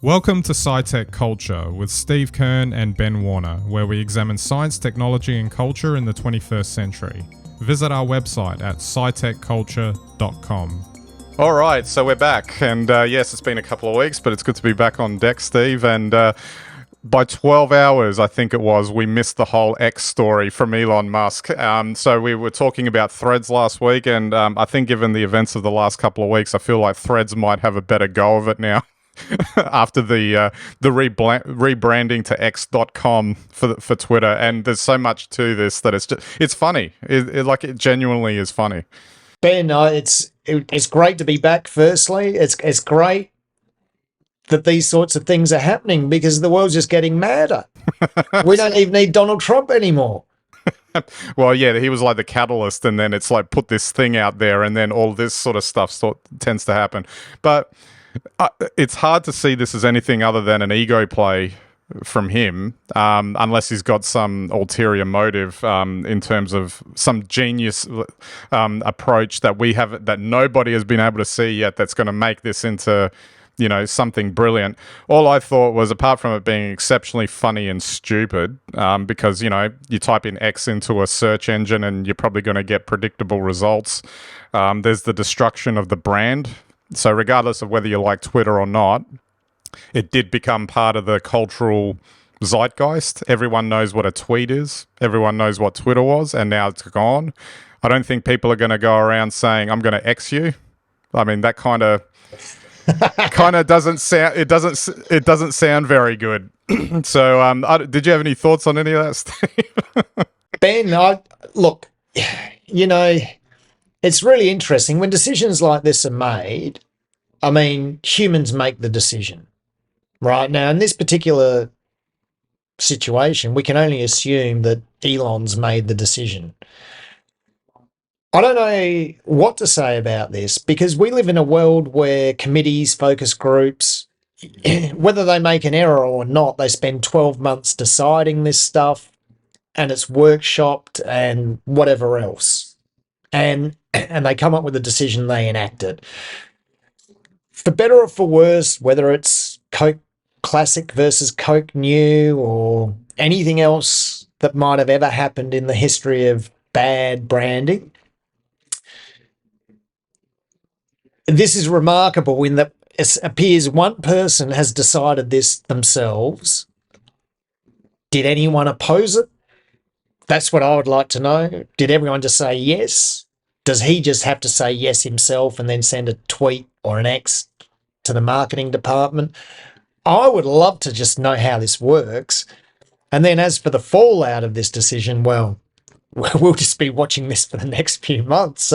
Welcome to SciTech Culture with Steve Kern and Ben Warner, where we examine science, technology, and culture in the 21st century. Visit our website at scitechculture.com. All right, so we're back, and yes, it's been a couple of weeks, but it's good to be back on deck, Steve. And by 12 hours, I think it was, we missed the whole X story from Elon Musk. So we were talking about Threads last week, and I think given the events of the last couple of weeks, I feel like Threads might have a better go of it now. After the rebranding to X.com for Twitter, and there's so much to this that it's funny. It genuinely is funny. Ben, it's great to be back. Firstly, it's great that these sorts of things are happening because the world's just getting madder. We don't even need Donald Trump anymore. Well, yeah, he was like the catalyst, and then it's like put this thing out there, and then all this sort of stuff tends to happen. But it's hard to see this as anything other than an ego play from him, unless he's got some ulterior motive in terms of some genius approach that nobody has been able to see yet that's going to make this into, something brilliant. All I thought was, apart from it being exceptionally funny and stupid, because, you type in X into a search engine and you're probably going to get predictable results. There's the destruction of the brand. So regardless of whether you like Twitter or not, it did become part of the cultural zeitgeist. Everyone knows what a tweet is. Everyone knows what Twitter was, and now it's gone. I don't think people are going to go around saying, "I'm going to X you." I mean, that kind of doesn't sound. It doesn't sound very good. So, did you have any thoughts on any of that, Steve? Ben, look, it's really interesting when decisions like this are made. I mean, humans make the decision, right? Now, in this particular situation, we can only assume that Elon's made the decision. I don't know what to say about this because we live in a world where committees, focus groups, whether they make an error or not, they spend 12 months deciding this stuff, and it's workshopped and whatever else. And they come up with a decision, they enact it. For better or for worse, whether it's Coke Classic versus Coke New or anything else that might have ever happened in the history of bad branding, this is remarkable in that it appears one person has decided this themselves. Did anyone oppose it? That's what I would like to know. Did everyone just say yes? Does he just have to say yes himself and then send a tweet or an X to the marketing department? I would love to just know how this works. And then as for the fallout of this decision, well, we'll just be watching this for the next few months.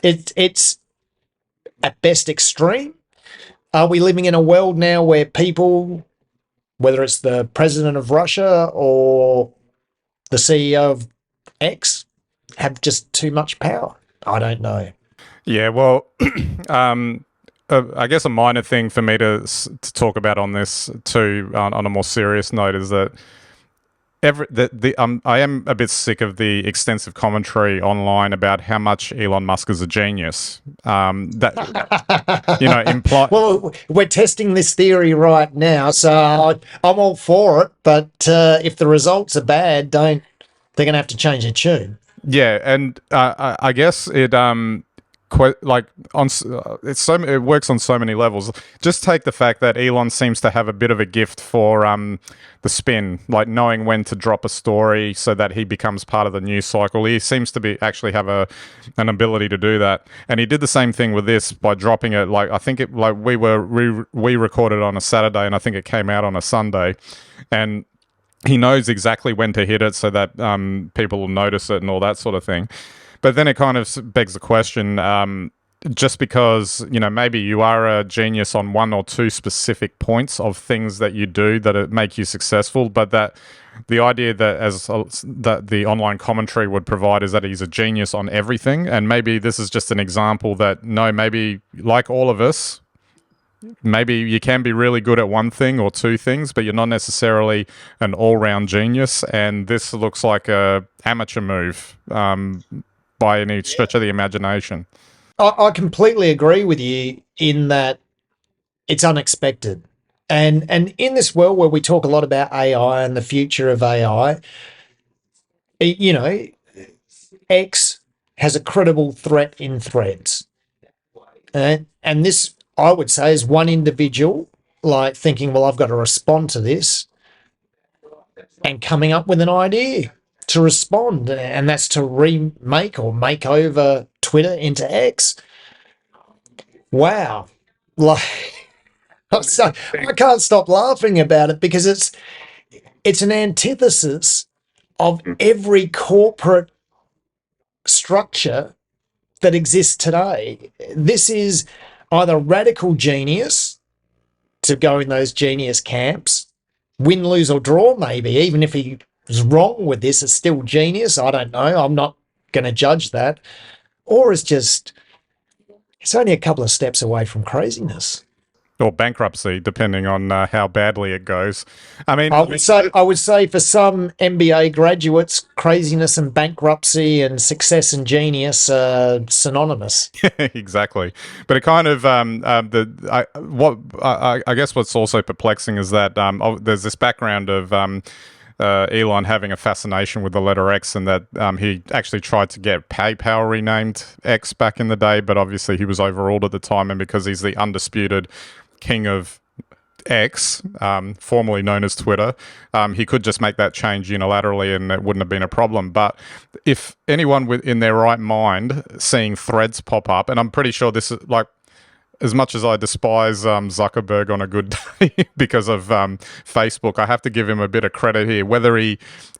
It's at best extreme. Are we living in a world now where people, whether it's the president of Russia or the CEO of X, have just too much power? I don't know. Yeah, well, I guess a minor thing for me to talk about on this too, on a more serious note, is that I am a bit sick of the extensive commentary online about how much Elon Musk is a genius. Well, we're testing this theory right now, so I'm all for it. But if the results are bad, they're going to have to change their tune. Yeah, and I guess it it works on so many levels. Just take the fact that Elon seems to have a bit of a gift for the spin, like knowing when to drop a story so that he becomes part of the news cycle. He seems to actually have an ability to do that, and he did the same thing with this by dropping it. Like I think we recorded on a Saturday, and I think it came out on a Sunday, and he knows exactly when to hit it so that people will notice it and all that sort of thing. But then it kind of begs the question, just because, maybe you are a genius on one or two specific points of things that you do that make you successful, but that the idea that the online commentary would provide is that he's a genius on everything. And maybe this is just an example that, no, maybe like all of us, maybe you can be really good at one thing or two things, but you're not necessarily an all-round genius. And this looks like a amateur move by any stretch of the imagination. I completely agree with you in that it's unexpected. And in this world where we talk a lot about AI and the future of AI, you know, X has a credible threat in threads. And this, I would say, is one individual like thinking, well, I've got to respond to this and coming up with an idea to respond. And that's to remake or make over Twitter into X. Wow. Like, so I can't stop laughing about it because it's an antithesis of every corporate structure that exists today. This is either radical genius to go in those genius camps, win, lose, or draw, maybe, even if he was wrong with this, it's still genius. I don't know. I'm not going to judge that. Or it's only a couple of steps away from craziness. Or bankruptcy, depending on how badly it goes. I mean, I would say for some MBA graduates, craziness and bankruptcy and success and genius are synonymous. exactly. But it kind of I guess what's also perplexing is that there's this background of Elon having a fascination with the letter X, and that he actually tried to get PayPal renamed X back in the day, but obviously he was overruled at the time, and because he's the undisputed king of X, formerly known as Twitter, he could just make that change unilaterally and it wouldn't have been a problem. But if anyone in their right mind seeing threads pop up, and I'm pretty sure this is like, as much as I despise Zuckerberg on a good day because of Facebook, I have to give him a bit of credit here. Whether he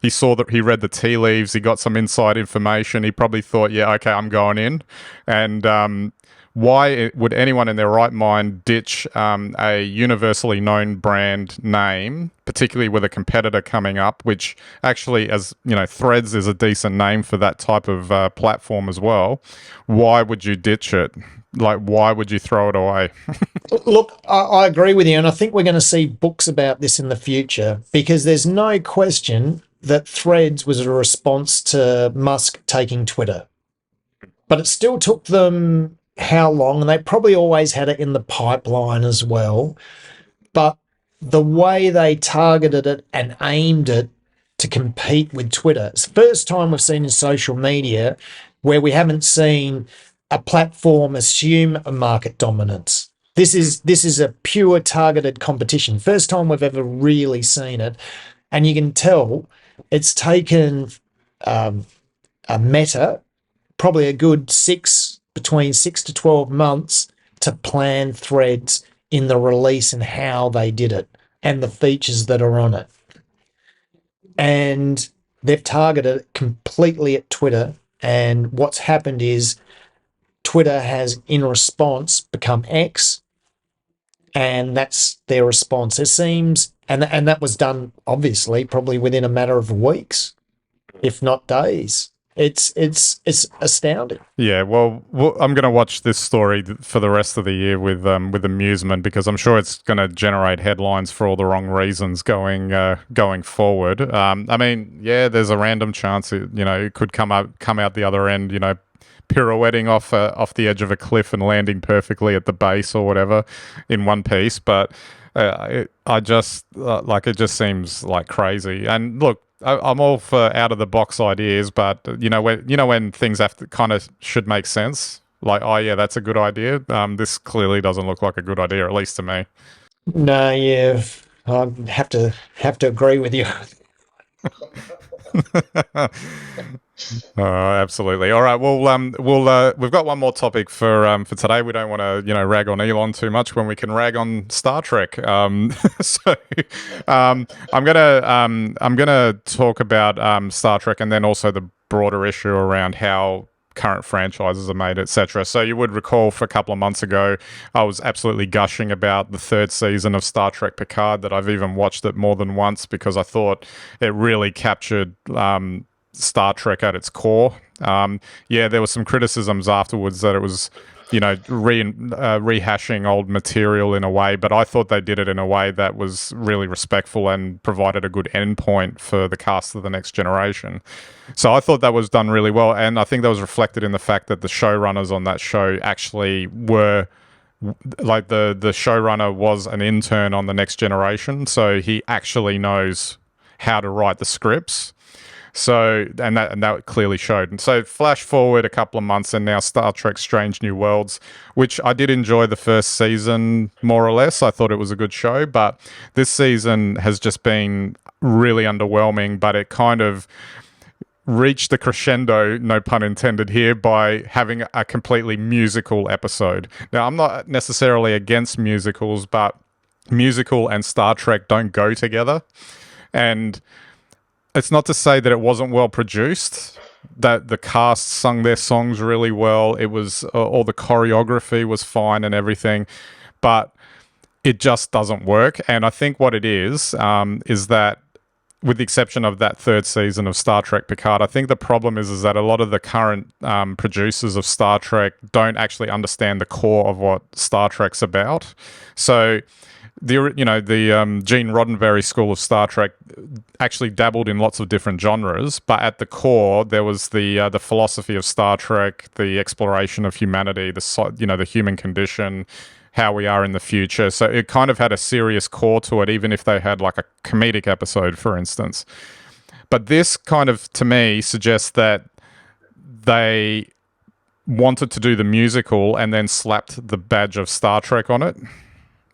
saw that, he read the tea leaves, he got some inside information, he probably thought, yeah, okay, I'm going in. And why would anyone in their right mind ditch a universally known brand name, particularly with a competitor coming up, which actually, as you know, Threads is a decent name for that type of platform as well. Why would you ditch it? Like, why would you throw it away? Look, I agree with you, and I think we're going to see books about this in the future, because there's no question that Threads was a response to Musk taking Twitter. But it still took them how long, and they probably always had it in the pipeline as well. But the way they targeted it and aimed it to compete with Twitter, it's the first time we've seen in social media where we haven't seen a platform assume a market dominance. This is a pure targeted competition. First time we've ever really seen it. And you can tell it's taken a Meta probably a good between 6 to 12 months to plan Threads in the release and how they did it and the features that are on it. And they've targeted it completely at Twitter. And what's happened is Twitter has, in response, become X. And that's their response. It seems, and that was done, obviously, probably within a matter of weeks, if not days. It's astounding. Yeah, well, I'm going to watch this story for the rest of the year with amusement, because I'm sure it's going to generate headlines for all the wrong reasons going forward. I mean, yeah, there's a random chance it could come out the other end, pirouetting off the edge of a cliff and landing perfectly at the base or whatever in one piece. But it just seems like crazy. And look, I'm all for out of the box ideas, but when things have to kind of should make sense. Like, oh yeah, that's a good idea. This clearly doesn't look like a good idea, at least to me. No, yeah, I have to agree with you. Absolutely. All right. Well, we've got one more topic for today. We don't want to, rag on Elon too much when we can rag on Star Trek. So, I'm gonna talk about Star Trek, and then also the broader issue around how current franchises are made, etc. So you would recall for a couple of months ago, I was absolutely gushing about the third season of Star Trek Picard, that I've even watched it more than once because I thought it really captured Star Trek at its core. There were some criticisms afterwards that it was, rehashing old material in a way, but I thought they did it in a way that was really respectful and provided a good endpoint for the cast of the next generation. So I thought that was done really well, and I think that was reflected in the fact that the showrunners on that show actually were like the showrunner was an intern on the Next Generation, so he actually knows how to write the scripts. So and that clearly showed. And so flash forward a couple of months, and now Star Trek: Strange New Worlds, which I did enjoy the first season more or less. I thought it was a good show, but this season has just been really underwhelming. But it kind of reached the crescendo, no pun intended here, by having a completely musical episode. Now, I'm not necessarily against musicals, but musical and Star Trek don't go together. And it's not to say that it wasn't well produced, that the cast sung their songs really well. It was all the choreography was fine and everything, but it just doesn't work. And I think what it is that, with the exception of that third season of Star Trek Picard, I think the problem is that a lot of the current producers of Star Trek don't actually understand the core of what Star Trek's about. So the Gene Roddenberry school of Star Trek actually dabbled in lots of different genres, but at the core there was the philosophy of Star Trek, the exploration of humanity, the human condition, how we are in the future. So it kind of had a serious core to it, even if they had like a comedic episode, for instance. But this kind of, to me, suggests that they wanted to do the musical and then slapped the badge of Star Trek on it.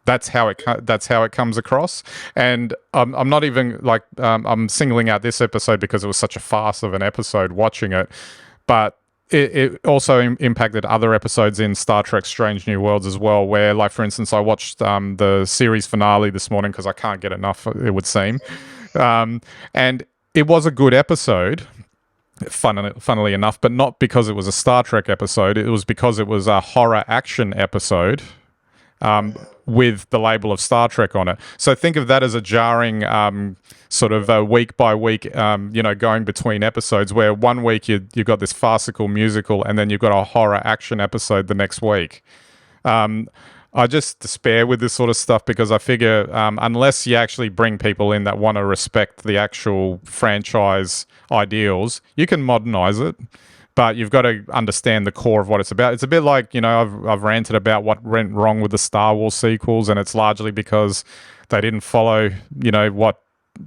That's how it comes across. And I'm not even like I'm singling out this episode because it was such a farce of an episode watching it, but it also impacted other episodes in Star Trek Strange New Worlds as well, where, like, for instance, I watched the series finale this morning because I can't get enough, it would seem. And it was a good episode, funnily enough, but not because it was a Star Trek episode. It was because it was a horror action episode with the label of Star Trek on it. So think of that as a jarring sort of week by week, going between episodes, where one week you've got this farcical musical and then you've got a horror action episode the next week. I just despair with this sort of stuff because I figure unless you actually bring people in that want to respect the actual franchise ideals, you can modernize it. But you've got to understand the core of what it's about. It's a bit like, I've ranted about what went wrong with the Star Wars sequels, and it's largely because they didn't follow, what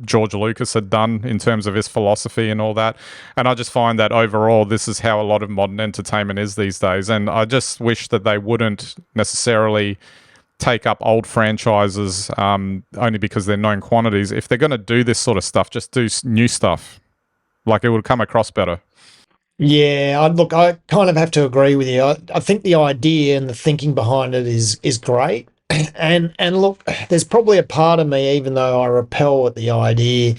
George Lucas had done in terms of his philosophy and all that. And I just find that overall, this is how a lot of modern entertainment is these days. And I just wish that they wouldn't necessarily take up old franchises only because they're known quantities. If they're going to do this sort of stuff, just do new stuff. Like, it would come across better. Yeah, I kind of have to agree with you. I think the idea and the thinking behind it is great. And look, there's probably a part of me, even though I repel at the idea,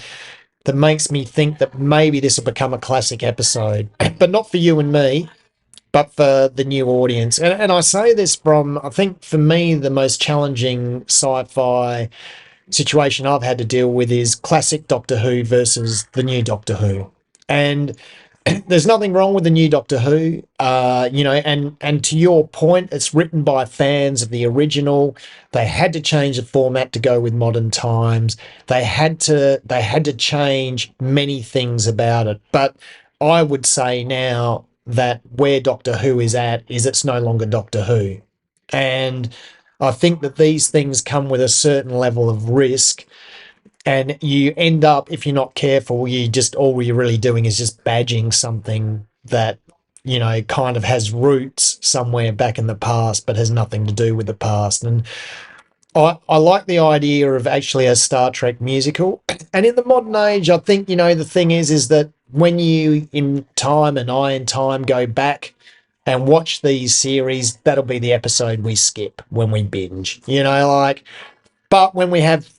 that makes me think that maybe this will become a classic episode, but not for you and me, but for the new audience. And I say this from, I think for me, the most challenging sci-fi situation I've had to deal with is classic Doctor Who versus the new Doctor Who. And there's nothing wrong with the new Doctor Who, and to your point, it's written by fans of the original. They had to change the format to go with modern times. They had to change many things about it. But I would say now that where Doctor Who is at is it's no longer Doctor Who. And I think that these things come with a certain level of risk. And you end up, if you're not careful, all you're really doing is just badging something that, kind of has roots somewhere back in the past, but has nothing to do with the past. And I like the idea of actually a Star Trek musical. And in the modern age, I think, the thing is that when you in time and I in time go back and watch these series, that'll be the episode we skip when we binge, but when we have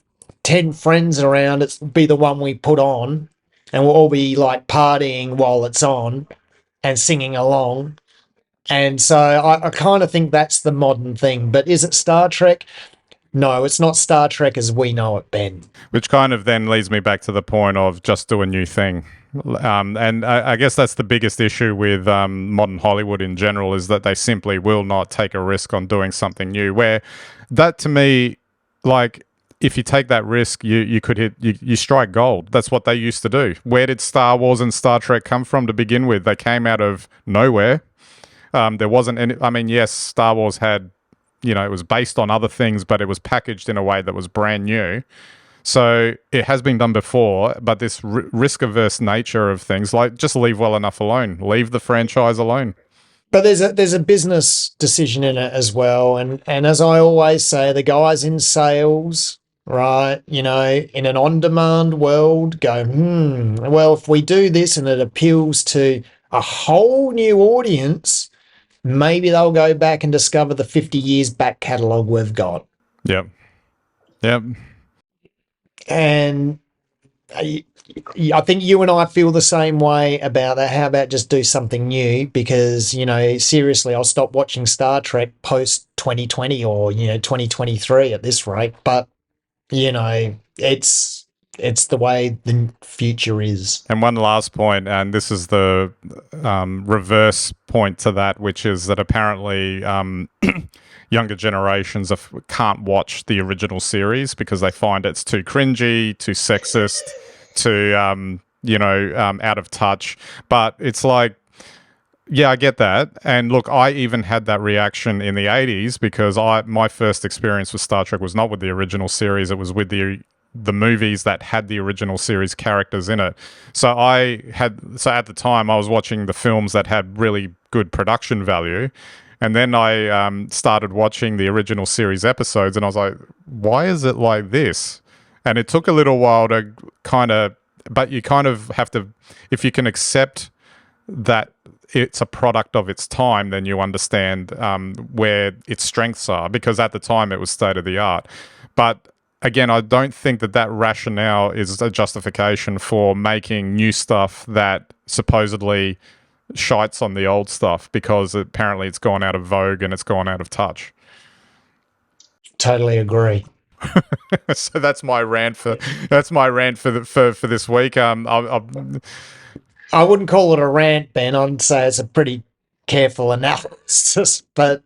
10 friends around, it'll be the one we put on, and we'll all be like partying while it's on and singing along. And so I kind of think that's the modern thing. But is it Star Trek? No, it's not Star Trek as we know it, Ben. Which kind of then leads me back to the point of just do a new thing. And I guess that's the biggest issue with modern Hollywood in general, is that they simply will not take a risk on doing something new, where that, to me, like, if you take that risk, you could you strike gold. That's what they used to do. Where did Star Wars and Star Trek come from to begin with? They came out of nowhere. There wasn't any. I mean, yes, Star Wars had, it was based on other things, but it was packaged in a way that was brand new. So it has been done before, but this risk-averse nature of things, like, just leave well enough alone. Leave the franchise alone. But there's a business decision in it as well. And as I always say, the guys in sales, right, in an on-demand world go, well, if we do this and it appeals to a whole new audience, maybe they'll go back and discover the 50 years back catalogue we've got. Yep. And I think you and I feel the same way about that. How about just do something new? Because, seriously, I'll stop watching Star Trek post 2020 or, 2023 at this rate. But, it's the way the future is. And one last point, and this is the reverse point to that, which is that apparently younger generations can't watch the original series because they find it's too cringy, too sexist, too out of touch. But it's like, yeah, I get that. And look, I even had that reaction in the 80s because my first experience with Star Trek was not with the original series. It was with the movies that had the original series characters in it. So at the time I was watching the films that had really good production value. And then I started watching the original series episodes and I was like, why is it like this? And it took a little while to but you kind of have to, if you can accept that it's a product of its time, then you understand where its strengths are, because at the time it was state of the art. But again, I don't think that rationale is a justification for making new stuff that supposedly shites on the old stuff because apparently it's gone out of vogue and it's gone out of touch. Totally agree. So that's my rant for this week. I wouldn't call it a rant, Ben. I'd say it's a pretty careful analysis. But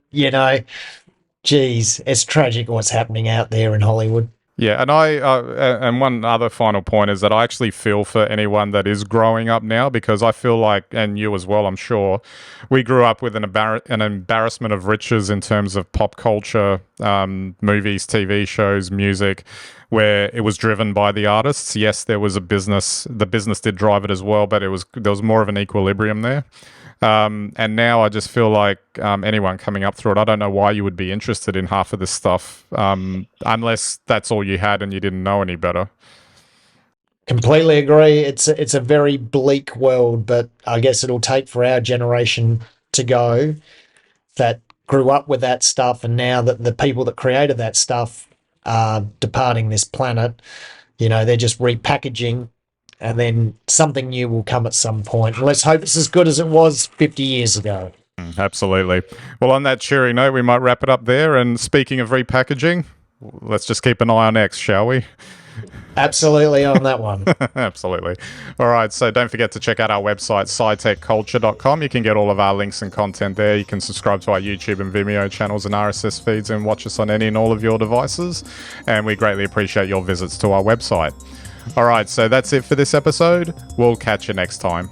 geez, it's tragic what's happening out there in Hollywood. Yeah, and and one other final point is that I actually feel for anyone that is growing up now, because I feel like, and you as well, I'm sure, we grew up with an embarrassment of riches in terms of pop culture, movies, TV shows, music, where it was driven by the artists. Yes, there was a business. The business did drive it as well, but there was more of an equilibrium there. And now I just feel like anyone coming up through it, I don't know why you would be interested in half of this stuff unless that's all you had and you didn't know any better. Completely agree. It's a very bleak world, but I guess it'll take for our generation to go that grew up with that stuff, and now that the people that created that stuff are departing this planet, they're just repackaging. And then something new will come at some point. And let's hope it's as good as it was 50 years ago. Absolutely. Well, on that cheery note, we might wrap it up there. And speaking of repackaging, let's just keep an eye on X, shall we? Absolutely on that one. Absolutely. All right. So don't forget to check out our website, SciTechCulture.com. You can get all of our links and content there. You can subscribe to our YouTube and Vimeo channels and RSS feeds and watch us on any and all of your devices. And we greatly appreciate your visits to our website. All right, so that's it for this episode. We'll catch you next time.